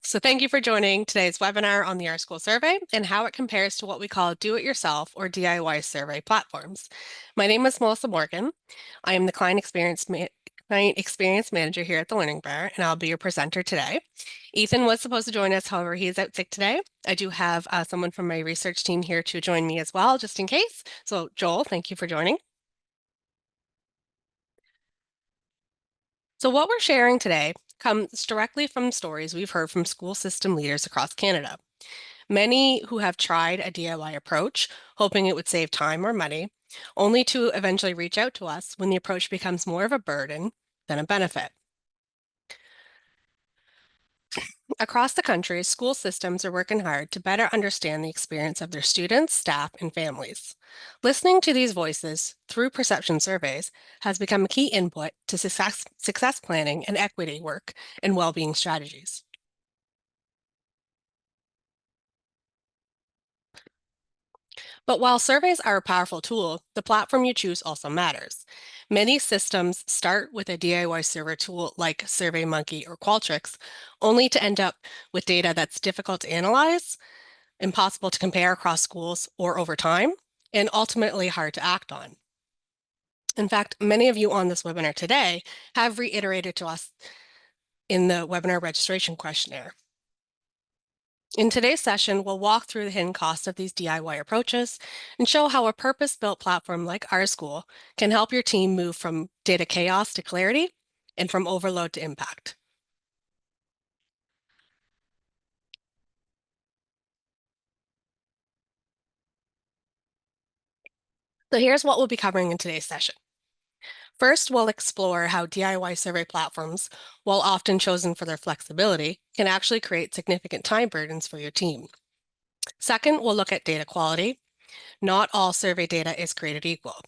So thank you for joining today's webinar on the OurSCHOOL survey and how it compares to what we call do-it-yourself or DIY survey platforms. My name is Melissa Morgan. I am the Client Experience Manager here at the Learning Bar, and I'll be your presenter today. Ethan was supposed to join us, however, he is out sick today. I do have someone from my research team here to join me as well, just in case. So Joel, thank you for joining. So what we're sharing today comes directly from stories we've heard from school system leaders across Canada. Many who have tried a DIY approach, hoping it would save time or money, only to eventually reach out to us when the approach becomes more of a burden than a benefit. Across the country, school systems are working hard to better understand the experience of their students, staff, and families. Listening to these voices through perception surveys has become a key input to success planning and equity work and well-being strategies. But while surveys are a powerful tool, the platform you choose also matters. Many systems start with a DIY survey tool like SurveyMonkey or Qualtrics, only to end up with data that's difficult to analyze, impossible to compare across schools or over time, and ultimately hard to act on. In fact, many of you on this webinar today have reiterated to us in the webinar registration questionnaire. In today's session, we'll walk through the hidden costs of these DIY approaches and show how a purpose-built platform like OurSCHOOL can help your team move from data chaos to clarity and from overload to impact. So here's what we'll be covering in today's session. First, we'll explore how DIY survey platforms, while often chosen for their flexibility, can actually create significant time burdens for your team. Second, we'll look at data quality. Not all survey data is created equal,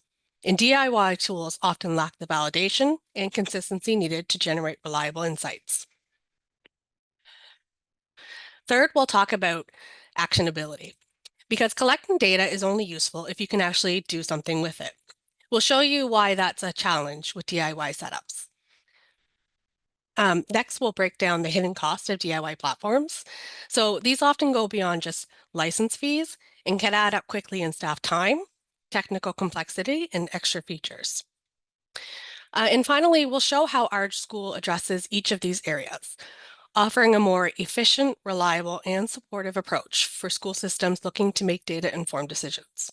and DIY tools often lack the validation and consistency needed to generate reliable insights. Third, we'll talk about actionability, because collecting data is only useful if you can actually do something with it. We'll show you why that's a challenge with DIY setups. Next, we'll break down the hidden cost of DIY platforms. So these often go beyond just license fees and can add up quickly in staff time, technical complexity, and extra features. And finally, we'll show how OurSCHOOL addresses each of these areas, offering a more efficient, reliable, and supportive approach for school systems looking to make data-informed decisions.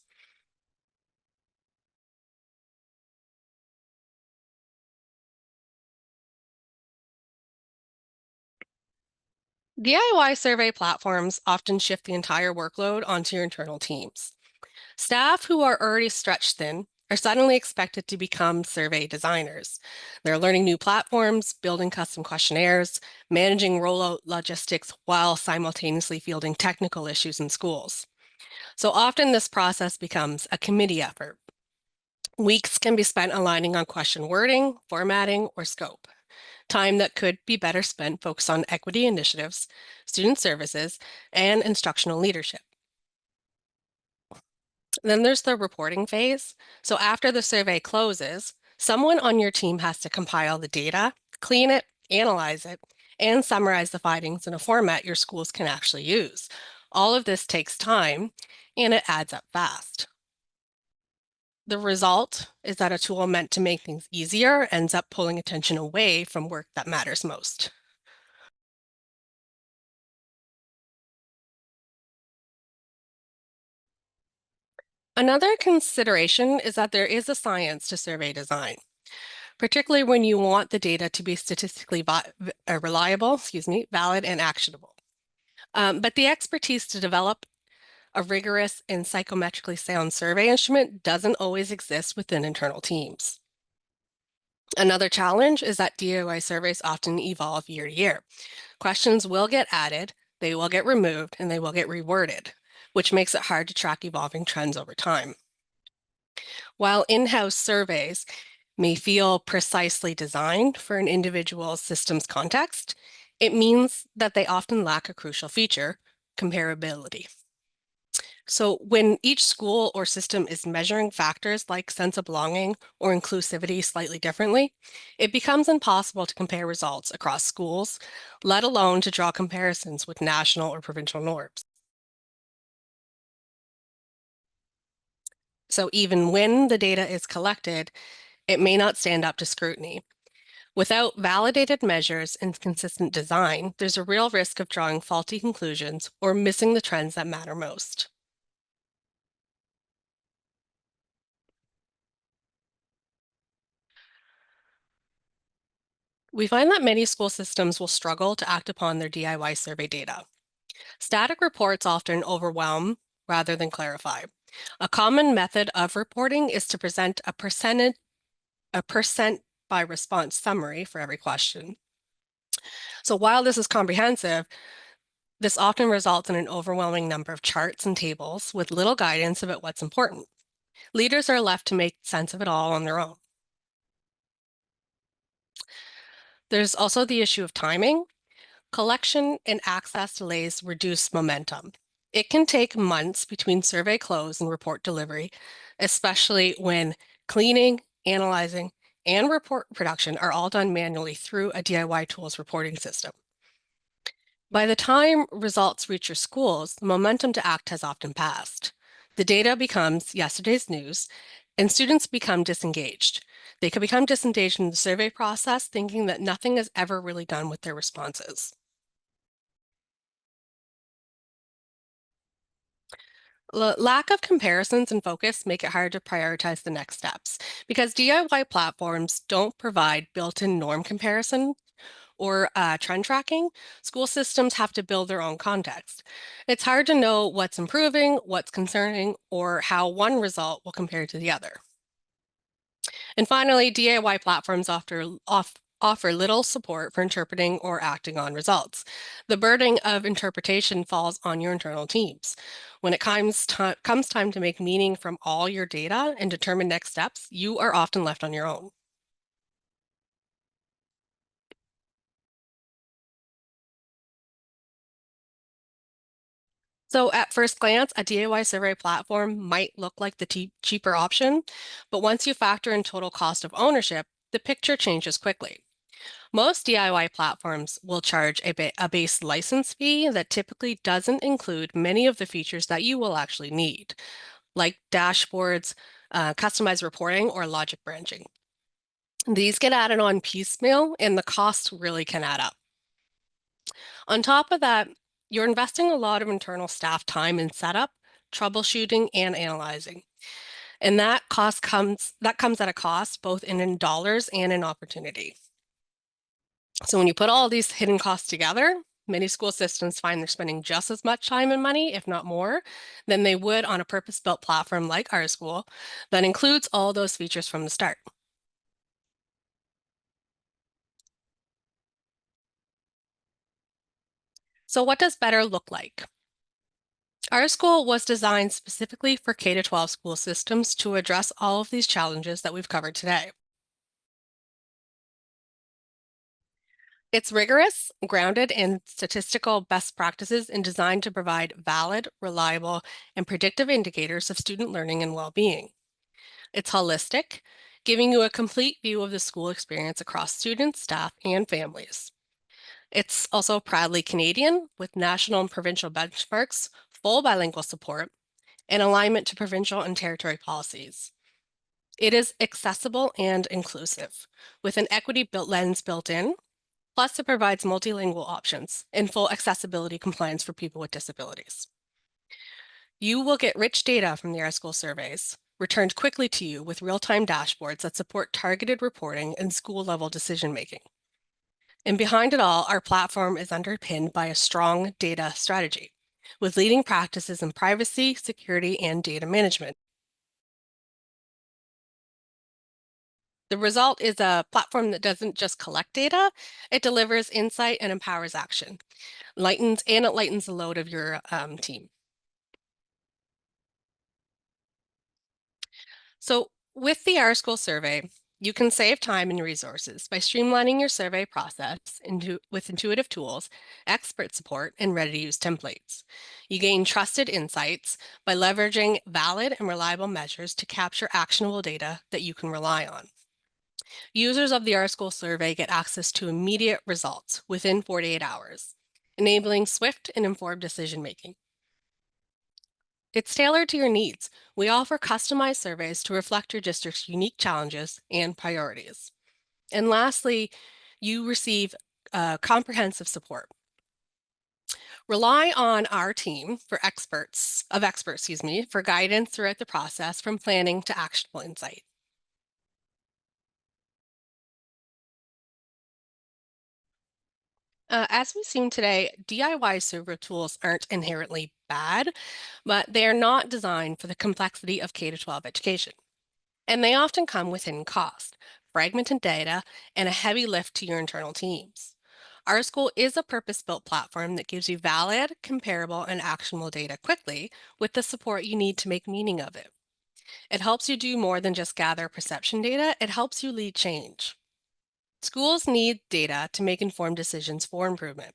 DIY survey platforms often shift the entire workload onto your internal teams. Staff who are already stretched thin are suddenly expected to become survey designers. They're learning new platforms, building custom questionnaires, managing rollout logistics while simultaneously fielding technical issues in schools. So often this process becomes a committee effort. Weeks can be spent aligning on question wording, formatting, or scope. Time that could be better spent focused on equity initiatives, student services, and instructional leadership. Then there's the reporting phase. So after the survey closes, someone on your team has to compile the data, clean it, analyze it, and summarize the findings in a format your schools can actually use. All of this takes time and it adds up fast. The result is that a tool meant to make things easier ends up pulling attention away from work that matters most. Another consideration is that there is a science to survey design, particularly when you want the data to be statistically reliable, valid, and actionable. But the expertise to develop a rigorous and psychometrically sound survey instrument doesn't always exist within internal teams. Another challenge is that DIY surveys often evolve year to year. Questions will get added, they will get removed, and they will get reworded, which makes it hard to track evolving trends over time. While in-house surveys may feel precisely designed for an individual system's context, it means that they often lack a crucial feature, comparability. So when each school or system is measuring factors like sense of belonging or inclusivity slightly differently, it becomes impossible to compare results across schools, let alone to draw comparisons with national or provincial norms. So even when the data is collected, it may not stand up to scrutiny. Without validated measures and consistent design, there's a real risk of drawing faulty conclusions or missing the trends that matter most. We find that many school systems will struggle to act upon their DIY survey data. Static reports often overwhelm rather than clarify. A common method of reporting is to present a percent by response summary for every question. So while this is comprehensive, this often results in an overwhelming number of charts and tables with little guidance about what's important. Leaders are left to make sense of it all on their own. There's also the issue of timing. Collection and access delays reduce momentum. It can take months between survey close and report delivery, especially when cleaning, analyzing, and report production are all done manually through a DIY tools reporting system. By the time results reach your schools, the momentum to act has often passed. The data becomes yesterday's news, and students become disengaged. They can become disengaged in the survey process, thinking that nothing is ever really done with their responses. Lack of comparisons and focus make it hard to prioritize the next steps because DIY platforms don't provide built-in norm comparison or trend tracking. School systems have to build their own context. It's hard to know what's improving, what's concerning, or how one result will compare to the other. And finally, DIY platforms offer little support for interpreting or acting on results. The burden of interpretation falls on your internal teams. When it comes time to make meaning from all your data and determine next steps, you are often left on your own. So at first glance, a DIY survey platform might look like the cheaper option, but once you factor in total cost of ownership, the picture changes quickly. Most DIY platforms will charge a base license fee that typically doesn't include many of the features that you will actually need, like dashboards, customized reporting, or logic branching. These get added on piecemeal, and the cost really can add up. On top of that, you're investing a lot of internal staff time in setup, troubleshooting, and analyzing. And that comes at a cost both in dollars and in opportunity. So when you put all these hidden costs together, many school systems find they're spending just as much time and money, if not more, than they would on a purpose-built platform like OurSCHOOL that includes all those features from the start. So what does better look like? OurSCHOOL was designed specifically for K-12 school systems to address all of these challenges that we've covered today. It's rigorous, grounded in statistical best practices, and designed to provide valid, reliable, and predictive indicators of student learning and well-being. It's holistic, giving you a complete view of the school experience across students, staff, and families. It's also proudly Canadian with national and provincial benchmarks, full bilingual support, and alignment to provincial and territory policies. It is accessible and inclusive, with an equity built lens built in. Plus, it provides multilingual options and full accessibility compliance for people with disabilities. You will get rich data from the OurSCHOOL surveys, returned quickly to you with real-time dashboards that support targeted reporting and school-level decision-making. And behind it all, our platform is underpinned by a strong data strategy, with leading practices in privacy, security, and data management. The result is a platform that doesn't just collect data, it delivers insight and empowers action. It lightens the load of your team. So with the OurSCHOOL survey, You can save time and resources by streamlining your survey process with intuitive tools, expert support, and ready-to-use templates. You gain trusted insights by leveraging valid and reliable measures to capture actionable data that you can rely on. Users of the OurSCHOOL survey get access to immediate results within 48 hours, enabling swift and informed decision-making. It's tailored to your needs. We offer customized surveys to reflect your district's unique challenges and priorities. And lastly, you receive comprehensive support. Rely on our team of experts, for guidance throughout the process from planning to actionable insight. As we've seen today, DIY server tools aren't inherently bad, but they are not designed for the complexity of K-12 education. And they often come with hidden cost, fragmented data, and a heavy lift to your internal teams. Our school is a purpose-built platform that gives you valid, comparable, and actionable data quickly with the support you need to make meaning of it. It helps you do more than just gather perception data, it helps you lead change. Schools need data to make informed decisions for improvement.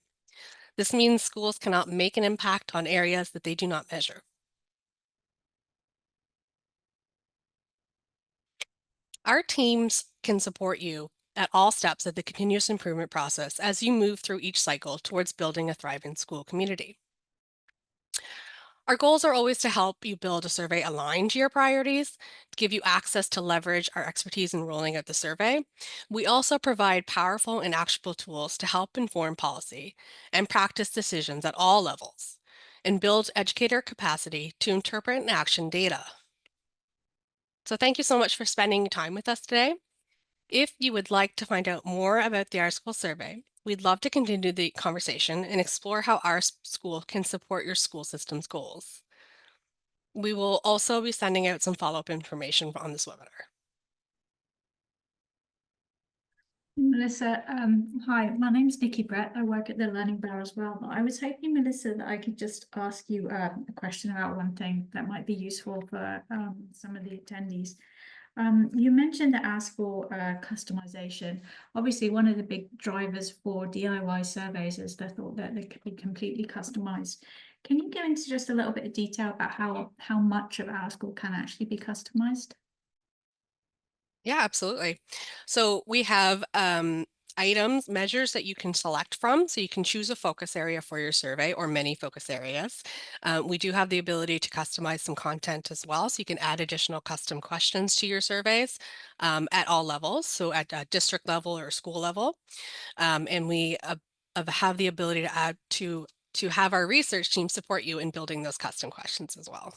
This means schools cannot make an impact on areas that they do not measure. Our teams can support you at all steps of the continuous improvement process as you move through each cycle towards building a thriving school community. Our goals are always to help you build a survey aligned to your priorities, to give you access to leverage our expertise in rolling out the survey. We also provide powerful and actionable tools to help inform policy and practice decisions at all levels, and build educator capacity to interpret and action data. So thank you so much for spending time with us today. If you would like to find out more about the OurSCHOOL survey, we'd love to continue the conversation and explore how our school can support your school system's goals. We will also be sending out some follow-up information on this webinar. Melissa, hi, my name's Nikki Brett. I work at the Learning Bar as well. But I was hoping, Melissa, that I could just ask you a question about one thing that might be useful for some of the attendees. You mentioned the ask for customization. Obviously, one of the big drivers for DIY surveys is the thought that they could be completely customized. Can you go into just a little bit of detail about how much of our school can actually be customized? Yeah, absolutely. So we have measures that you can select from. So you can choose a focus area for your survey or many focus areas. We do have the ability to customize some content as well. So you can add additional custom questions to your surveys at all levels. So at a district level or school level. And we have the ability to add to have our research team support you in building those custom questions as well.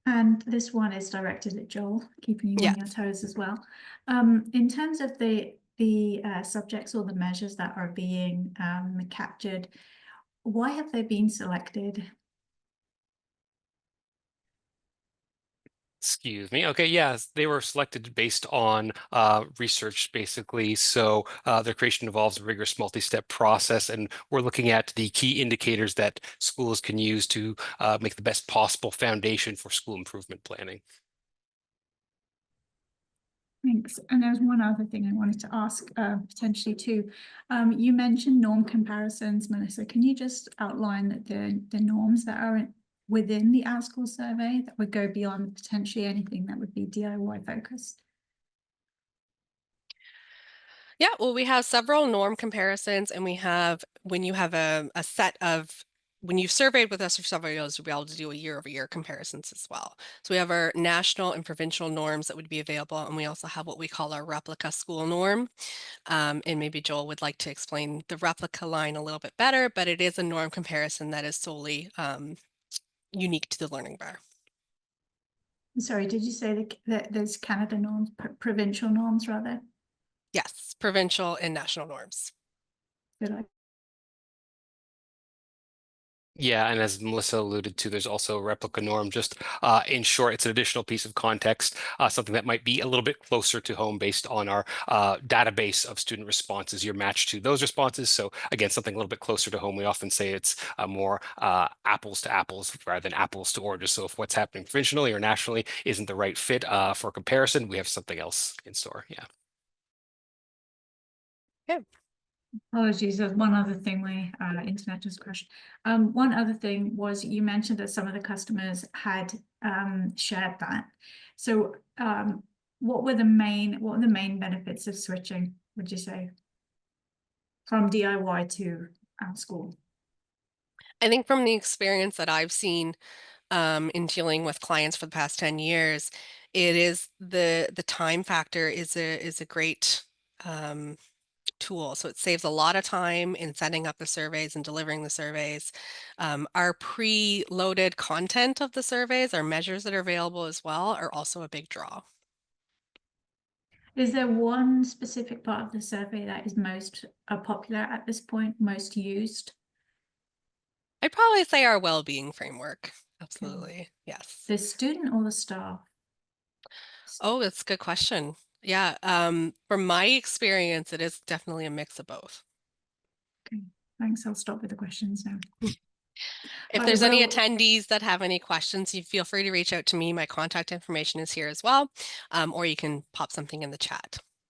And this one is directed at Joel, keeping you on your toes as well. In terms of the subjects or the measures that are being captured, why have they been selected? Excuse me. Okay, yes, they were selected based on research, basically. So their creation involves a rigorous multi-step process, and we're looking at the key indicators that schools can use to make the best possible foundation for school improvement planning. Thanks. And there's one other thing I wanted to ask potentially too. You mentioned norm comparisons, Melissa. Can you just outline the norms that are within the OurSCHOOL survey that would go beyond potentially anything that would be DIY focused? Yeah, well, we have several norm comparisons, and we have when you have when you've surveyed with us for several years, you'll be able to do a year-over-year comparisons as well. So we have our national and provincial norms that would be available, and we also have what we call our replica school norm. And maybe Joel would like to explain the replica line a little bit better, but it is a norm comparison that is solely unique to the Learning Bar. Sorry, did you say that there's Canada norms, provincial norms rather? Yes, provincial and national norms. Did I Yeah, and as Melissa alluded to, there's also a replica norm. Just in short, it's an additional piece of context, something that might be a little bit closer to home based on our database of student responses. You're matched to those responses. So again, something a little bit closer to home. We often say it's more apples to apples rather than apples to oranges. So if what's happening provincially or nationally isn't the right fit for comparison, we have something else in store. Yeah. Yeah. Apologies, there's one other thing, my internet just crashed. One other thing was you mentioned that some of the customers had shared that. So what were the main benefits of switching, would you say, from DIY to OurSCHOOL? I think from the experience that I've seen in dealing with clients for the past 10 years, it is the time factor is a great tool. So it saves a lot of time in setting up the surveys and delivering the surveys. Our pre-loaded content of the surveys, our measures that are available as well, are also a big draw. Is there one specific part of the survey that is most popular at this point, most used? I'd probably say our well-being framework. Absolutely. Yes. The student or the staff? Oh, that's a good question. Yeah. From my experience, it is definitely a mix of both. Okay, thanks. I'll stop with the questions now. If I there's any will. attendees that have any questions, you feel free to reach out to me. My contact information is here as well, or you can pop something in the chat.